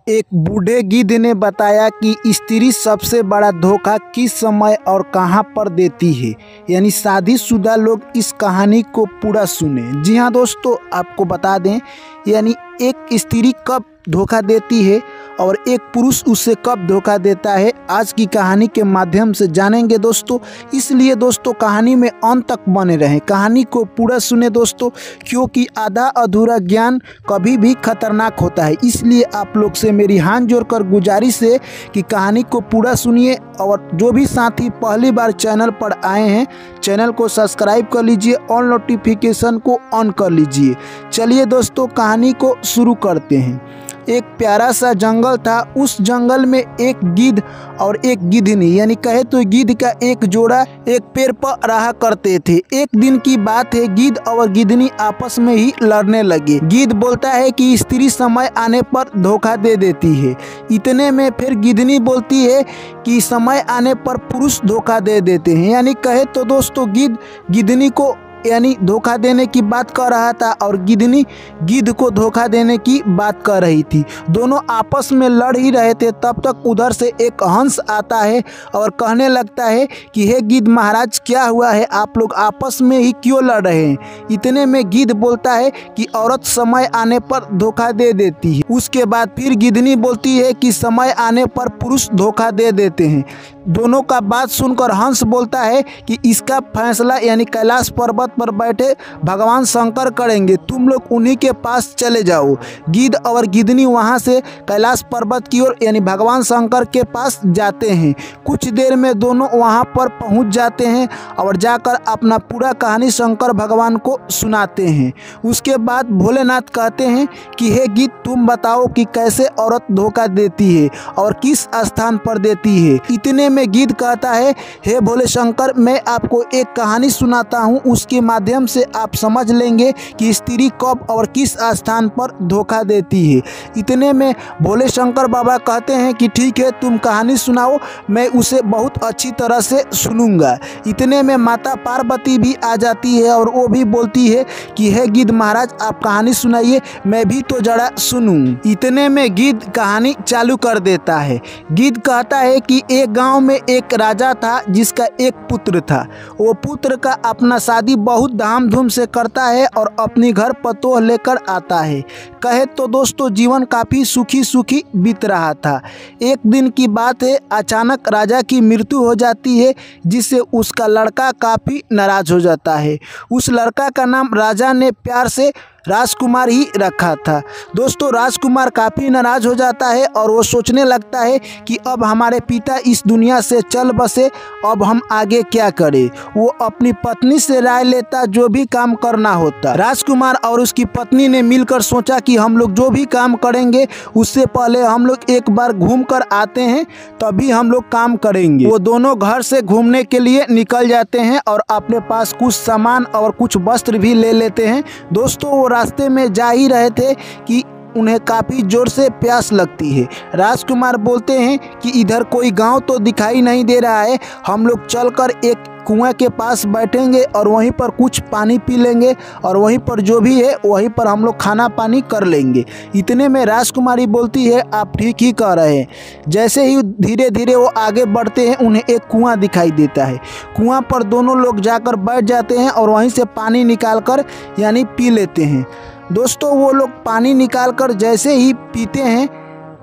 एक बूढ़े गिद्ध ने बताया कि स्त्री सबसे बड़ा धोखा किस समय और कहां पर देती है। यानी शादीशुदा लोग इस कहानी को पूरा सुने। जी हाँ दोस्तों, आपको बता दें यानी एक स्त्री कब धोखा देती है और एक पुरुष उससे कब धोखा देता है, आज की कहानी के माध्यम से जानेंगे दोस्तों। इसलिए दोस्तों कहानी में अंत तक बने रहें, कहानी को पूरा सुने दोस्तों, क्योंकि आधा अधूरा ज्ञान कभी भी खतरनाक होता है। इसलिए आप लोग से मेरी हाथ जोड़कर गुजारिश है कि कहानी को पूरा सुनिए और जो भी साथी पहली बार चैनल पर आए हैं चैनल को सब्सक्राइब कर लीजिए और नोटिफिकेशन को ऑन कर लीजिए। चलिए दोस्तों कहानी को शुरू करते हैं। एक प्यारा सा जंगल था। उस जंगल में एक गिद्ध और एक गिद्धनी यानी कहे तो गिद्ध का एक जोड़ा एक पेड़ पर रहा करते थे। एक दिन की बात है, गिद्ध और गिद्धनी आपस में ही लड़ने लगे। गिद्ध बोलता है कि स्त्री समय आने पर धोखा दे देती है। इतने में फिर गिद्धनी बोलती है कि समय आने पर पुरुष धोखा दे देते हैं। यानी कहे तो दोस्तों गिद्ध गिद्धनी को यानी धोखा देने की बात कर रहा था और गिद्धनी गिद्ध को धोखा देने की बात कर रही थी। दोनों आपस में लड़ ही रहे थे। तब तक उधर से एक हंस आता है और कहने लगता है कि हे गिद्ध महाराज, क्या हुआ है, आप लोग आपस में ही क्यों लड़ रहे हैं। इतने में गिद्ध बोलता है कि औरत समय आने पर धोखा दे देती है। उसके बाद फिर गिद्धनी बोलती है कि समय आने पर पुरुष धोखा दे देते हैं। दोनों का बात सुनकर हंस बोलता है कि इसका फैसला यानी कैलाश पर्वत पर बैठे भगवान शंकर करेंगे, तुम लोग उन्हीं के पास चले जाओ। गिद्ध और गिद्धनी वहां से कैलाश पर्वत की ओर यानी भगवान शंकर के पास जाते हैं। कुछ देर में दोनों वहां पर पहुंच जाते हैं और जाकर अपना पूरा कहानी शंकर भगवान को सुनाते हैं। उसके बाद भोलेनाथ कहते हैं कि हे गिद्ध, तुम बताओ कि कैसे औरत धोखा देती है और किस स्थान पर देती है। इतने में गिद्ध कहता है, हे भोले शंकर, मैं आपको एक कहानी सुनाता हूँ, उसके माध्यम से आप समझ लेंगे कि स्त्री कब और किस स्थान पर धोखा देती है। इतने में भोले शंकर बाबा कहते हैं कि ठीक है, तुम कहानी सुनाओ, मैं उसे बहुत अच्छी तरह से सुनूंगा। इतने में माता पार्वती भी आ जाती है और वो भी बोलती है कि हे गिद्ध महाराज, आप कहानी सुनाइए, मैं भी तो जरा सुनूं। इतने में गिद्ध कहानी चालू कर देता है। गिद्ध कहता है कि एक गांव में एक राजा था जिसका एक पुत्र था। वो पुत्र का अपना शादी बहुत धामधूम से करता है और अपनी घर पतोह लेकर आता है। कहे तो दोस्तों जीवन काफ़ी सुखी सुखी बीत रहा था। एक दिन की बात है, अचानक राजा की मृत्यु हो जाती है, जिससे उसका लड़का काफ़ी नाराज हो जाता है। उस लड़का का नाम राजा ने प्यार से राजकुमार ही रखा था। दोस्तों राजकुमार काफ़ी नाराज हो जाता है और वो सोचने लगता है कि अब हमारे पिता इस दुनिया से चल बसे, अब हम आगे क्या करें। वो अपनी पत्नी से राय लेता जो भी काम करना होता। राजकुमार और उसकी पत्नी ने मिलकर सोचा कि हम लोग जो भी काम करेंगे उससे पहले हम लोग एक बार घूम कर आते हैं, तभी हम लोग काम करेंगे। वो दोनों घर से घूमने के लिए निकल जाते हैं और अपने पास कुछ सामान और कुछ वस्त्र भी ले लेते हैं। दोस्तों वो रास्ते में जा ही रहे थे कि उन्हें काफ़ी ज़ोर से प्यास लगती है। राजकुमार बोलते हैं कि इधर कोई गांव तो दिखाई नहीं दे रहा है, हम लोग चलकर एक कुएं के पास बैठेंगे और वहीं पर कुछ पानी पी लेंगे और वहीं पर जो भी है वहीं पर हम लोग खाना पानी कर लेंगे। इतने में राजकुमारी बोलती है, आप ठीक ही कह रहे हैं। जैसे ही धीरे धीरे वो आगे बढ़ते हैं उन्हें एक कुआं दिखाई देता है। कुआं पर दोनों लोग जाकर बैठ जाते हैं और वहीं से पानी निकाल कर यानी पी लेते हैं। दोस्तों वो लोग पानी निकालकर जैसे ही पीते हैं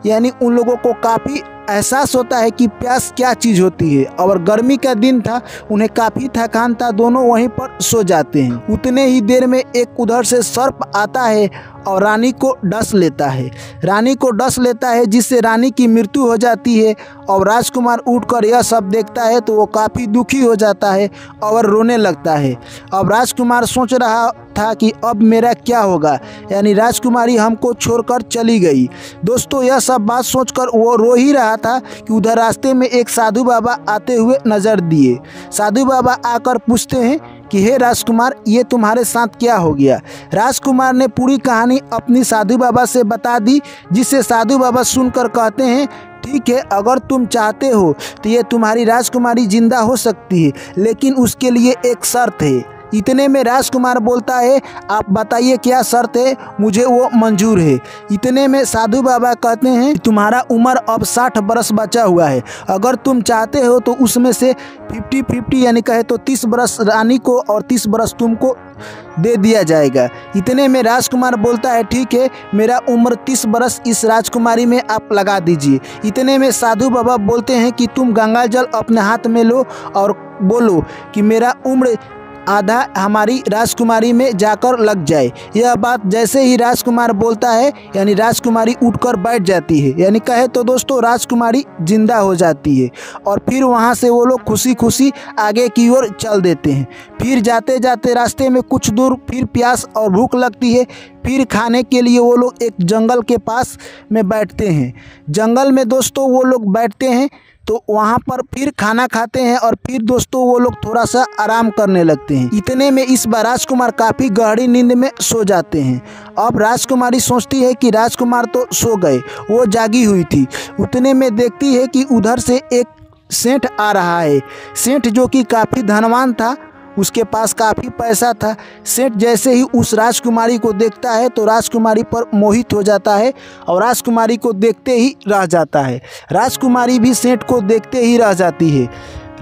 यानी उन लोगों को काफ़ी एहसास होता है कि प्यास क्या चीज़ होती है। और गर्मी का दिन था, उन्हें काफ़ी थकान था, दोनों वहीं पर सो जाते हैं। उतने ही देर में एक उधर से सर्प आता है और रानी को डस लेता है। रानी को डस लेता है जिससे रानी की मृत्यु हो जाती है। और राजकुमार उठकर यह सब देखता है तो वो काफ़ी दुखी हो जाता है और रोने लगता है। अब राजकुमार सोच रहा था कि अब मेरा क्या होगा, यानी राजकुमारी हमको छोड़कर चली गई। दोस्तों यह सब बात सोचकर वो रो ही रहा था कि उधर रास्ते में एक साधु बाबा आते हुए नजर दिए। साधु बाबा आकर पूछते हैं कि हे राजकुमार, ये तुम्हारे साथ क्या हो गया। राजकुमार ने पूरी कहानी अपनी साधु बाबा से बता दी, जिससे साधु बाबा सुनकर कहते हैं, ठीक है, अगर तुम चाहते हो तो ये तुम्हारी राजकुमारी जिंदा हो सकती है, लेकिन उसके लिए एक शर्त है। इतने में राजकुमार बोलता है, आप बताइए क्या शर्त है, मुझे वो मंजूर है। इतने में साधु बाबा कहते हैं, तुम्हारा उम्र अब 60 बरस बचा हुआ है, अगर तुम चाहते हो तो उसमें से 50-50 यानी कहे तो 30 बरस रानी को और 30 बरस तुमको दे दिया जाएगा। इतने में राजकुमार बोलता है, ठीक है, मेरा उम्र 30 बरस इस राजकुमारी में आप लगा दीजिए। इतने में साधु बाबा बोलते हैं कि तुम गंगा जल अपने हाथ में लो और बोलो कि मेरा उम्र आधा हमारी राजकुमारी में जाकर लग जाए। यह बात जैसे ही राजकुमार बोलता है यानी राजकुमारी उठकर बैठ जाती है, यानी कहे तो दोस्तों राजकुमारी जिंदा हो जाती है। और फिर वहां से वो लोग खुशी खुशी आगे की ओर चल देते हैं। फिर जाते जाते रास्ते में कुछ दूर फिर प्यास और भूख लगती है। फिर खाने के लिए वो लोग एक जंगल के पास में बैठते हैं। जंगल में दोस्तों वो लोग बैठते हैं तो वहाँ पर फिर खाना खाते हैं और फिर दोस्तों वो लोग थोड़ा सा आराम करने लगते हैं। इतने में इस बार राजकुमार काफ़ी गहरी नींद में सो जाते हैं। अब राजकुमारी सोचती है कि राजकुमार तो सो गए, वो जागी हुई थी। उतने में देखती है कि उधर से एक सेठ आ रहा है। सेठ जो कि काफ़ी धनवान था, उसके पास काफ़ी पैसा था। सेठ जैसे ही उस राजकुमारी को देखता है तो राजकुमारी पर मोहित हो जाता है और राजकुमारी को देखते ही रह जाता है। राजकुमारी भी सेठ को देखते ही रह जाती है।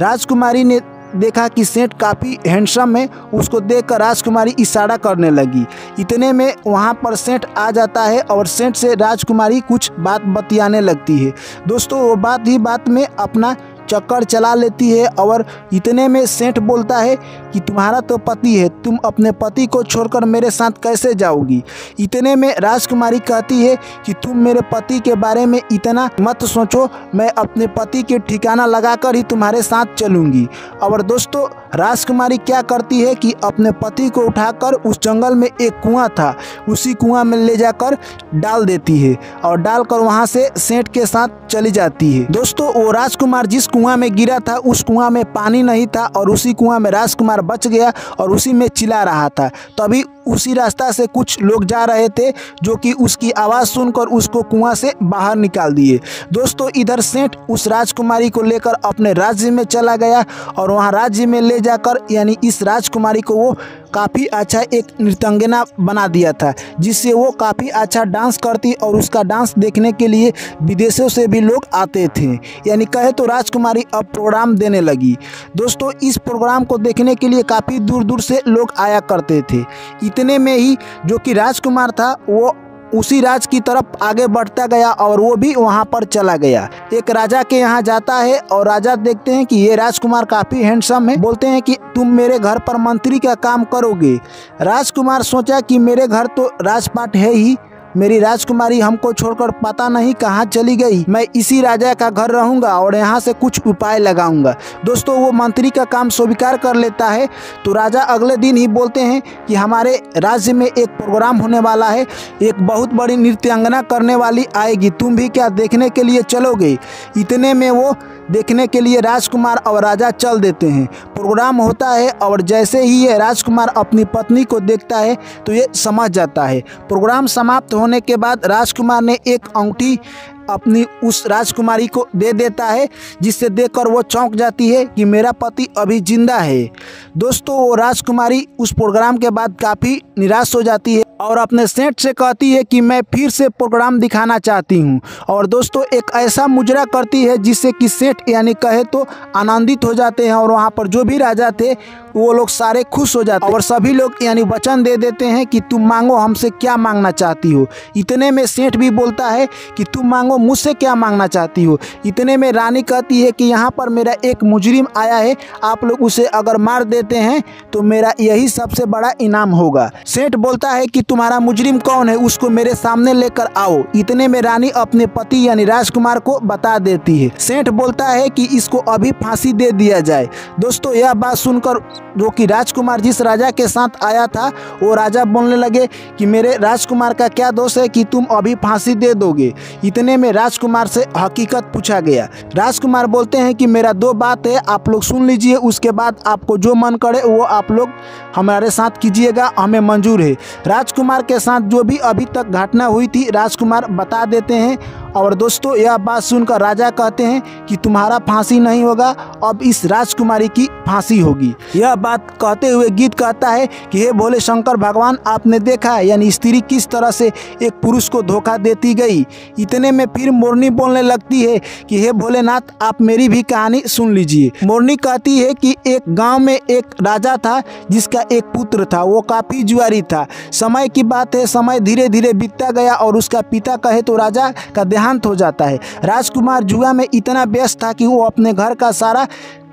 राजकुमारी ने देखा कि सेठ काफ़ी हैंडसम है, उसको देखकर राजकुमारी इशारा करने लगी। इतने में वहाँ पर सेठ आ जाता है और सेठ से राजकुमारी कुछ बात बतियाने लगती है। दोस्तों वो बात ही बात में अपना चक्कर चला लेती है और इतने में सेठ बोलता है कि तुम्हारा तो पति है, तुम अपने पति को छोड़कर मेरे साथ कैसे जाओगी। इतने में राजकुमारी कहती है कि तुम मेरे पति के बारे में इतना मत सोचो, मैं अपने पति के ठिकाना लगाकर ही तुम्हारे साथ चलूँगी। और दोस्तों राजकुमारी क्या करती है कि अपने पति को उठाकर उस जंगल में एक कुआं था, उसी कुआं में ले जाकर डाल देती है और डालकर वहाँ से सेठ के साथ चली जाती है। दोस्तों वो राजकुमार जिस कुआं में गिरा था उस कुआं में पानी नहीं था और उसी कुआं में राजकुमार बच गया और उसी में चिल्ला रहा था। तभी उसी रास्ता से कुछ लोग जा रहे थे जो कि उसकी आवाज़ सुनकर उसको कुआं से बाहर निकाल दिए। दोस्तों इधर सेठ उस राजकुमारी को लेकर अपने राज्य में चला गया और वहां राज्य में ले जाकर यानी इस राजकुमारी को वो काफ़ी अच्छा एक नृत्यांगना बना दिया था, जिससे वो काफ़ी अच्छा डांस करती और उसका डांस देखने के लिए विदेशों से भी लोग आते थे। यानी कहे तो राजकुमारी अब प्रोग्राम देने लगी। दोस्तों इस प्रोग्राम को देखने के लिए काफ़ी दूर दूर से लोग आया करते थे। इतने में ही जो कि राजकुमार था वो उसी राज की तरफ आगे बढ़ता गया और वो भी वहाँ पर चला गया। एक राजा के यहाँ जाता है और राजा देखते हैं कि ये राजकुमार काफ़ी हैंडसम है, बोलते हैं कि तुम मेरे घर पर मंत्री का काम करोगे। राजकुमार सोचा कि मेरे घर तो राजपाट है ही, मेरी राजकुमारी हमको छोड़कर पता नहीं कहाँ चली गई, मैं इसी राजा का घर रहूँगा और यहाँ से कुछ उपाय लगाऊंगा। दोस्तों वो मंत्री का काम स्वीकार कर लेता है। तो राजा अगले दिन ही बोलते हैं कि हमारे राज्य में एक प्रोग्राम होने वाला है, एक बहुत बड़ी नृत्यांगना करने वाली आएगी, तुम भी क्या देखने के लिए चलोगे। इतने में वो देखने के लिए राजकुमार और राजा चल देते हैं। प्रोग्राम होता है और जैसे ही ये राजकुमार अपनी पत्नी को देखता है तो ये समझ जाता है। प्रोग्राम समाप्त होने के बाद राजकुमार ने एक अंगूठी अपनी उस राजकुमारी को दे देता है, जिससे देखकर वो चौंक जाती है कि मेरा पति अभी जिंदा है। दोस्तों वो राजकुमारी उस प्रोग्राम के बाद काफ़ी निराश हो जाती है और अपने सेठ से कहती है कि मैं फिर से प्रोग्राम दिखाना चाहती हूँ। और दोस्तों एक ऐसा मुजरा करती है जिससे कि सेठ यानी कहे तो आनंदित हो जाते हैं और वहाँ पर जो भी राजा थे वो लोग सारे खुश हो जाते हैं और सभी लोग यानी वचन दे देते हैं कि तुम मांगो, हमसे क्या मांगना चाहती हो। इतने में सेठ भी बोलता है कि तुम मांगो, मुझसे क्या मांगना चाहती हो। इतने में रानी कहती है कि यहाँ पर मेरा एक मुजरिम आया है, आप लोग उसे अगर मार देते हैं तो मेरा यही सबसे बड़ा इनाम होगा। सेठ बोलता है कि तुम्हारा मुजरिम कौन है, उसको मेरे सामने लेकर आओ। इतने में रानी अपने पति यानी राजकुमार को बता देती है। सेठ बोलता है कि इसको अभी फांसी दे दिया जाए। दोस्तों यह बात सुनकर जो कि राजकुमार जिस राजा के साथ आया था वो राजा बोलने लगे कि मेरे राजकुमार का क्या दोष है कि तुम अभी फांसी दे दोगे। इतने में राजकुमार से हकीकत पूछा गया। राजकुमार बोलते हैं कि मेरा दो बात है, आप लोग सुन लीजिए, उसके बाद आपको जो मन करे वो आप लोग हमारे साथ कीजिएगा, हमें मंजूर है। राजकुमार के साथ जो भी अभी तक घटना हुई थी राजकुमार बता देते हैं और दोस्तों यह बात सुनकर राजा कहते हैं कि तुम्हारा फांसी नहीं होगा, अब इस राजकुमारी की फांसी होगी। यह बात कहते हुए गीत कहता है कि हे भोले शंकर भगवान, आपने देखा है यानी स्त्री किस तरह से एक पुरुष को धोखा देती गई। इतने में फिर मोरनी बोलने लगती है कि हे भोलेनाथ, आप मेरी भी कहानी सुन लीजिए। मोरनी कहती है कि एक गांव में एक राजा था जिसका एक पुत्र था, वो काफ़ी जुआरी था। समय की बात है, समय धीरे धीरे बीतता गया और उसका पिता कहे तो राजा का देहांत हो जाता है। राजकुमार जुआ में इतना व्यस्त था कि वो अपने घर का सारा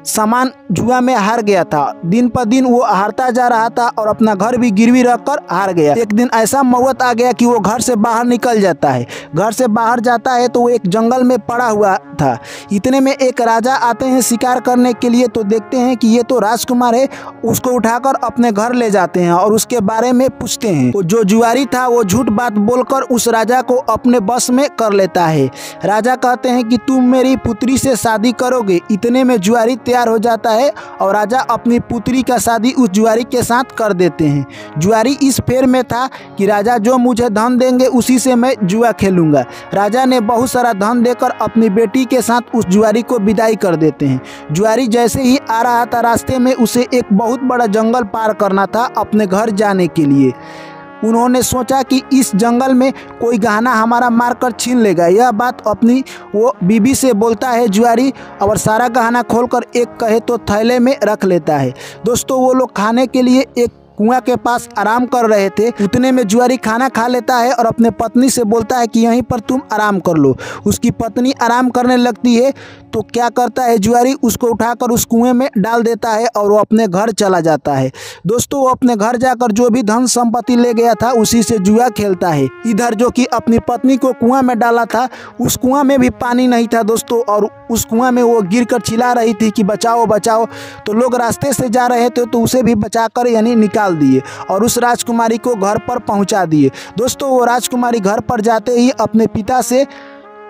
सामान जुआ में हार गया था। दिन पर दिन वो हारता जा रहा था और अपना घर भी गिरवी रखकर हार गया। एक दिन ऐसा मौत आ गया कि वो घर से बाहर निकल जाता है। घर से बाहर जाता है तो वो एक जंगल में पड़ा हुआ था। इतने में एक राजा आते हैं शिकार करने के लिए, तो देखते हैं कि ये तो राजकुमार है। उसको उठाकर अपने घर ले जाते हैं और उसके बारे में पूछते हैं। वो जो जुआरी था वो झूठ बात बोलकर उस राजा को अपने बस में कर लेता है। राजा कहते हैं कि तुम मेरी पुत्री से शादी करोगे। इतने में जुआरी तैयार हो जाता है और राजा अपनी पुत्री का शादी उस जुआरी के साथ कर देते हैं। जुआरी इस फेर में था कि राजा जो मुझे धन देंगे उसी से मैं जुआ खेलूंगा। राजा ने बहुत सारा धन देकर अपनी बेटी के साथ उस जुआरी को विदाई कर देते हैं। जुआरी जैसे ही आ रहा था, रास्ते में उसे एक बहुत बड़ा जंगल पार करना था अपने घर जाने के लिए। उन्होंने सोचा कि इस जंगल में कोई गहना हमारा मारकर छीन लेगा। यह बात अपनी वो बीबी से बोलता है जुआरी, और सारा गहना खोलकर एक कहे तो थैले में रख लेता है। दोस्तों वो लोग खाने के लिए एक कुआं के पास आराम कर रहे थे। उतने में जुआरी खाना खा लेता है और अपने पत्नी से बोलता है कि यहीं पर तुम आराम कर लो। उसकी पत्नी आराम करने लगती है तो क्या करता है जुआरी, उसको उठाकर उस कुएं में डाल देता है और वो अपने घर चला जाता है। दोस्तों वो अपने घर जाकर जो भी धन संपत्ति ले गया था उसी से जुआ खेलता है। इधर जो कि अपनी पत्नी को कुआं में डाला था, उस कुआं में भी पानी नहीं था दोस्तों, और उस कुआं में वो गिरकर चिल्ला रही थी कि बचाओ बचाओ। तो लोग रास्ते से जा रहे थे तो उसे भी बचाकर यानी निकाल दिए और उस राजकुमारी को घर पर पहुंचा दिए। दोस्तों वो राजकुमारी घर पर जाते ही अपने पिता से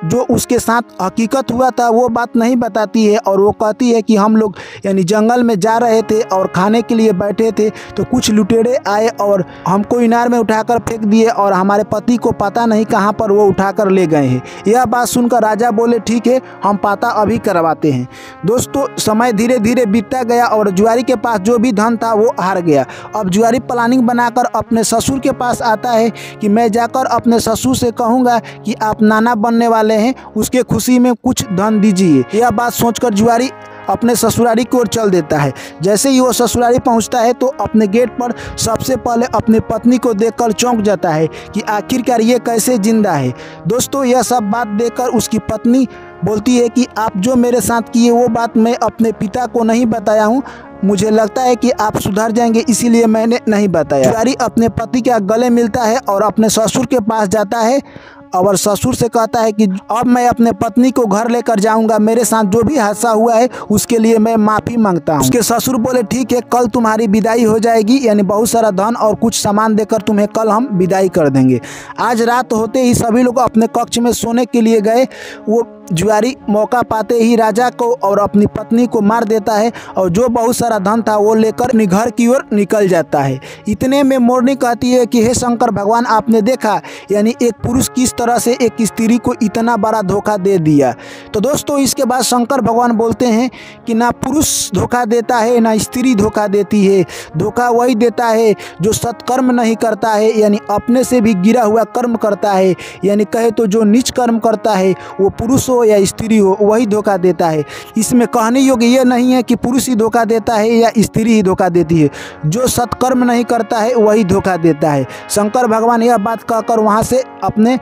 जो उसके साथ हकीकत हुआ था वो बात नहीं बताती है, और वो कहती है कि हम लोग यानी जंगल में जा रहे थे और खाने के लिए बैठे थे तो कुछ लुटेरे आए और हमको इनार में उठाकर फेंक दिए और हमारे पति को पता नहीं कहाँ पर वो उठाकर ले गए हैं। यह बात सुनकर राजा बोले ठीक है, हम पता अभी करवाते हैं। दोस्तों समय धीरे धीरे बीतता गया और जुआरी के पास जो भी धन था वो हार गया। अब जुआरी प्लानिंग बनाकर अपने ससुर के पास आता है कि मैं जाकर अपने ससुर से कहूँगा कि आप नाना बनने वाले हैं, उसके खुशी में कुछ धन दीजिए। यह बात सोचकर जुआरी अपने ससुरारी की ओर चल देता है। जैसे ही वो ससुरारी पहुंचता है तो अपने गेट पर सबसे पहले अपनी पत्नी को देखकर चौंक जाता है कि आखिरकार ये कैसे जिंदा है। दोस्तों यह सब बात देखकर उसकी पत्नी बोलती है कि आप जो मेरे साथ किए वो बात मैं अपने पिता को नहीं बताया हूँ, मुझे लगता है कि आप सुधर जाएंगे इसीलिए मैंने नहीं बताया। जुआरी अपने पति के गले मिलता है और अपने ससुर के पास जाता है और ससुर से कहता है कि अब मैं अपने पत्नी को घर लेकर जाऊंगा, मेरे साथ जो भी हादसा हुआ है उसके लिए मैं माफ़ी मांगता हूं। उसके ससुर बोले ठीक है, कल तुम्हारी विदाई हो जाएगी, यानी बहुत सारा धन और कुछ सामान देकर तुम्हें कल हम विदाई कर देंगे। आज रात होते ही सभी लोग अपने कक्ष में सोने के लिए गए। वो जुआरी मौका पाते ही राजा को और अपनी पत्नी को मार देता है और जो बहुत सारा धन था वो लेकर अपने घर की ओर निकल जाता है। इतने में मोरनी कहती है कि हे शंकर भगवान, आपने देखा यानी एक पुरुष किस तरह से एक स्त्री को इतना बड़ा धोखा दे दिया। तो दोस्तों इसके बाद शंकर भगवान बोलते हैं कि ना पुरुष धोखा देता है ना स्त्री धोखा देती है, धोखा वही देता है जो सत्कर्म नहीं करता है, यानी अपने से भी गिरा हुआ कर्म करता है, यानी कहे तो जो नीच कर्म करता है वो पुरुष या स्त्री हो वही धोखा देता है। इसमें कहने योग्य ये नहीं है कि पुरुष ही धोखा देता है या स्त्री ही धोखा देती है, जो सत्कर्म नहीं करता है वही धोखा देता है। शंकर भगवान यह बात कहकर वहाँ से अपने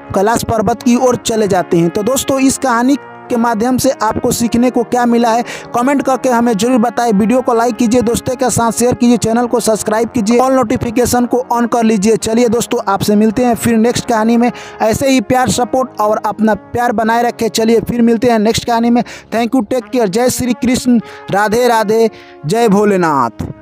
कैलाश पर्वत की ओर चले जाते हैं। तो दोस्तों इस कहानी के माध्यम से आपको सीखने को क्या मिला है कमेंट करके हमें जरूर बताएं। वीडियो को लाइक कीजिए, दोस्तों के साथ शेयर कीजिए, चैनल को सब्सक्राइब कीजिए, ऑल नोटिफिकेशन को ऑन कर लीजिए। चलिए दोस्तों आपसे मिलते हैं फिर नेक्स्ट कहानी में। ऐसे ही प्यार सपोर्ट और अपना प्यार बनाए रखें। चलिए फिर मिलते हैं नेक्स्ट कहानी में। थैंक यू, टेक केयर, जय श्री कृष्ण, राधे राधे, जय भोलेनाथ।